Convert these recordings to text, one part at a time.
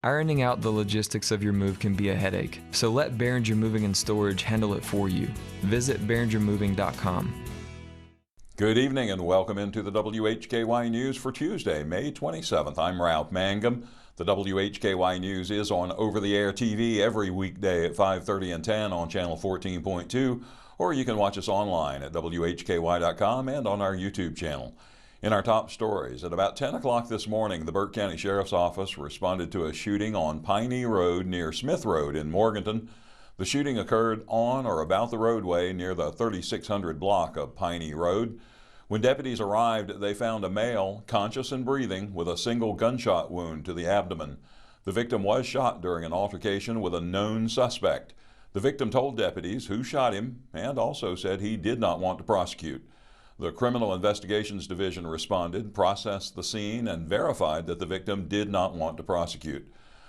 Ironing out the logistics of your move can be a headache, so let Behringer Moving and Storage handle it for you. Visit BehringerMoving.com. Good evening and welcome into the WHKY News for Tuesday, May 27th. I'm Ralph Mangum. The WHKY News is on over-the-air TV every weekday at 5:30 and 10 on channel 14.2, or you can watch us online at WHKY.com and on our YouTube channel. In our top stories, at about 10 o'clock this morning, the Burke County Sheriff's Office responded to a shooting on Piney Road near Smith Road in Morganton. The shooting occurred on or about the roadway near the 3600 block of Piney Road. When deputies arrived, they found a male, conscious and breathing, with a single gunshot wound to the abdomen. The victim was shot during an altercation with a known suspect. The victim told deputies who shot him and also said he did not want to prosecute. The Criminal Investigations Division responded, processed the scene, and verified that the victim did not want to prosecute.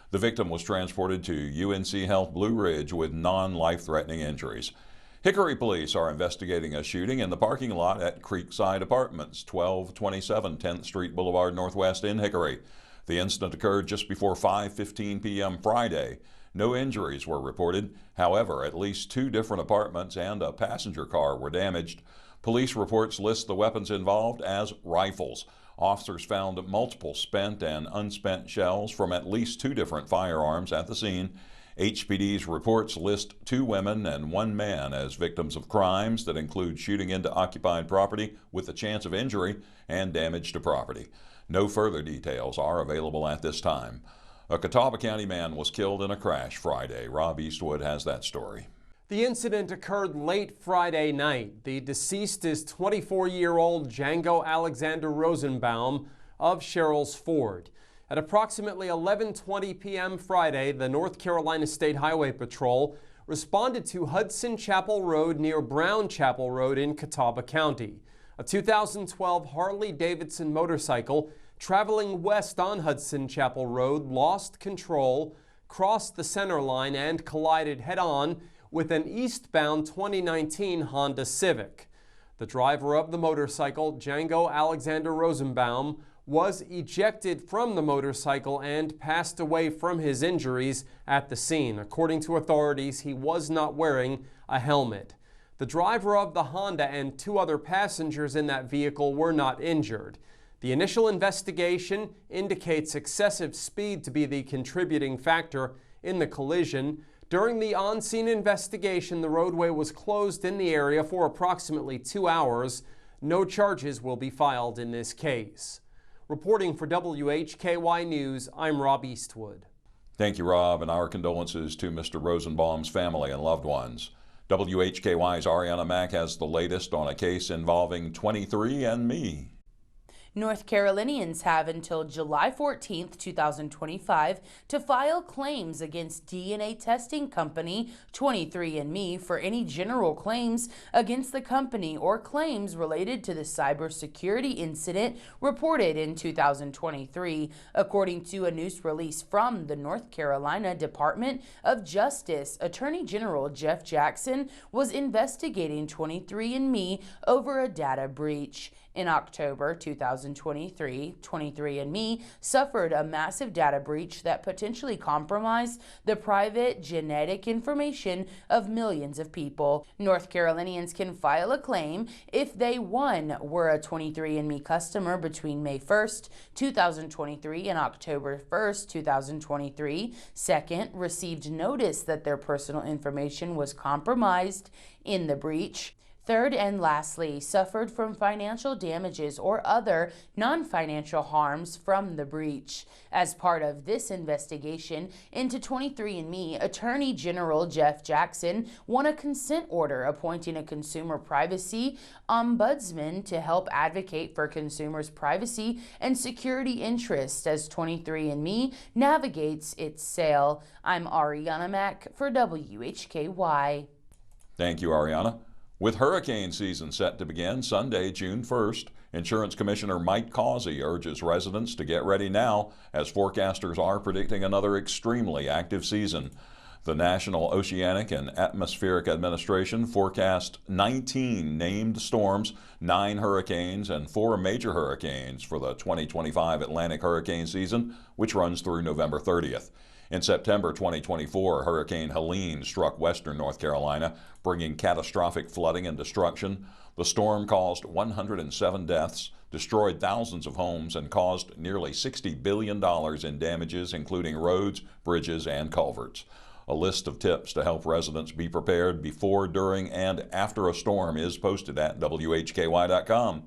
The victim was transported to UNC Health Blue Ridge with non-life-threatening injuries. Hickory police are investigating a shooting in the parking lot at Creekside Apartments, 1227 10th Street Boulevard Northwest in Hickory. The incident occurred just before 5:15 p.m. Friday. No injuries were reported. However, at least 2 different apartments and a passenger car were damaged. Police reports list the weapons involved as rifles. Officers found multiple spent and unspent shells from at least 2 different firearms at the scene. HPD's reports list 2 women and 1 man as victims of crimes that include shooting into occupied property with the chance of injury and damage to property. No further details are available at this time. A Catawba County man was killed in a crash Friday. Rob Eastwood has that story. The incident occurred late Friday night. The deceased is 24-year-old Django Alexander Rosenbaum of Sherrills Ford. At approximately 11:20 p.m. Friday, the North Carolina State Highway Patrol responded to Hudson Chapel Road near Brown Chapel Road in Catawba County. A 2012 Harley-Davidson motorcycle traveling west on Hudson Chapel Road lost control, crossed the center line, and collided head-on with an eastbound 2019 Honda Civic. The driver of the motorcycle, Django Alexander Rosenbaum, was ejected from the motorcycle and passed away from his injuries at the scene. According to authorities, he was not wearing a helmet. The driver of the Honda and 2 other passengers in that vehicle were not injured. The initial investigation indicates excessive speed to be the contributing factor in the collision. During the on-scene investigation, the roadway was closed in the area for approximately 2 hours. No charges will be filed in this case. Reporting for WHKY News, I'm Rob Eastwood. Thank you, Rob, and our condolences to Mr. Rosenbaum's family and loved ones. WHKY's Arianna Mack has the latest on a case involving 23andMe. North Carolinians have until July 14, 2025 to file claims against DNA testing company 23andMe for any general claims against the company or claims related to the cybersecurity incident reported in 2023, according to a news release from the North Carolina Department of Justice. Attorney General Jeff Jackson was investigating 23andMe over a data breach. In October 2023, 23andMe suffered a massive data breach that potentially compromised the private genetic information of millions of people. North Carolinians can file a claim if they, 1, were a 23andMe customer between May 1st, 2023 and October 1st, 2023, 2nd, received notice that their personal information was compromised in the breach, 3rd and lastly, suffered from financial damages or other non-financial harms from the breach. As part of this investigation into 23andMe, Attorney General Jeff Jackson won a consent order appointing a consumer privacy ombudsman to help advocate for consumers' privacy and security interests as 23andMe navigates its sale. I'm Arianna Mack for WHKY. Thank you, Arianna. With hurricane season set to begin Sunday, June 1st, Insurance Commissioner Mike Causey urges residents to get ready now as forecasters are predicting another extremely active season. The National Oceanic and Atmospheric Administration forecast 19 named storms, 9 hurricanes, and 4 major hurricanes for the 2025 Atlantic hurricane season, which runs through November 30th. In September 2024, Hurricane Helene struck western North Carolina, bringing catastrophic flooding and destruction. The storm caused 107 deaths, destroyed thousands of homes, and caused nearly $60 billion in damages, including roads, bridges, and culverts. A list of tips to help residents be prepared before, during, and after a storm is posted at WHKY.com.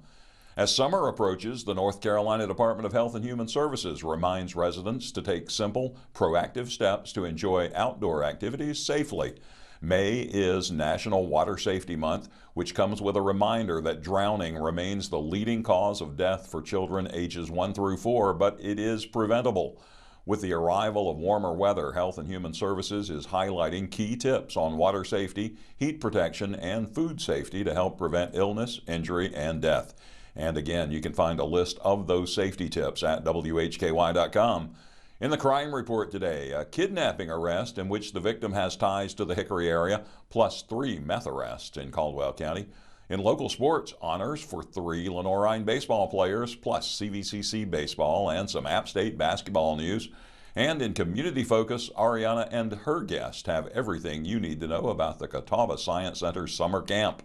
As summer approaches, the North Carolina Department of Health and Human Services reminds residents to take simple, proactive steps to enjoy outdoor activities safely. May is National Water Safety Month, which comes with a reminder that drowning remains the leading cause of death for children ages 1 through 4, but it is preventable. With the arrival of warmer weather, Health and Human Services is highlighting key tips on water safety, heat protection, and food safety to help prevent illness, injury, and death. And again, you can find a list of those safety tips at WHKY.com. In the crime report today, a kidnapping arrest in which the victim has ties to the Hickory area, plus 3 meth arrests in Caldwell County. In local sports, honors for 3 Lenorine baseball players, plus CVCC baseball and some App State basketball news. And in community focus, Arianna and her guest have everything you need to know about the Catawba Science Center's summer camp.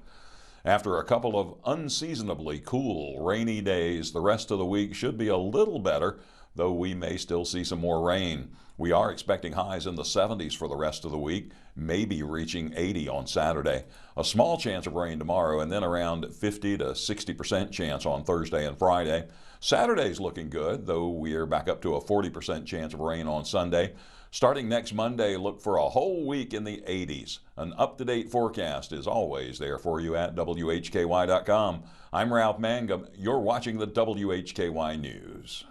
After a couple of unseasonably cool, rainy days, the rest of the week should be a little better, though we may still see some more rain. We are expecting highs in the 70s for the rest of the week, maybe reaching 80 on Saturday. A small chance of rain tomorrow, and then around 50 to 60% chance on Thursday and Friday. Saturday's looking good, though we're back up to a 40% chance of rain on Sunday. Starting next Monday, look for a whole week in the 80s. An up-to-date forecast is always there for you at WHKY.com. I'm Ralph Mangum. You're watching the WHKY News.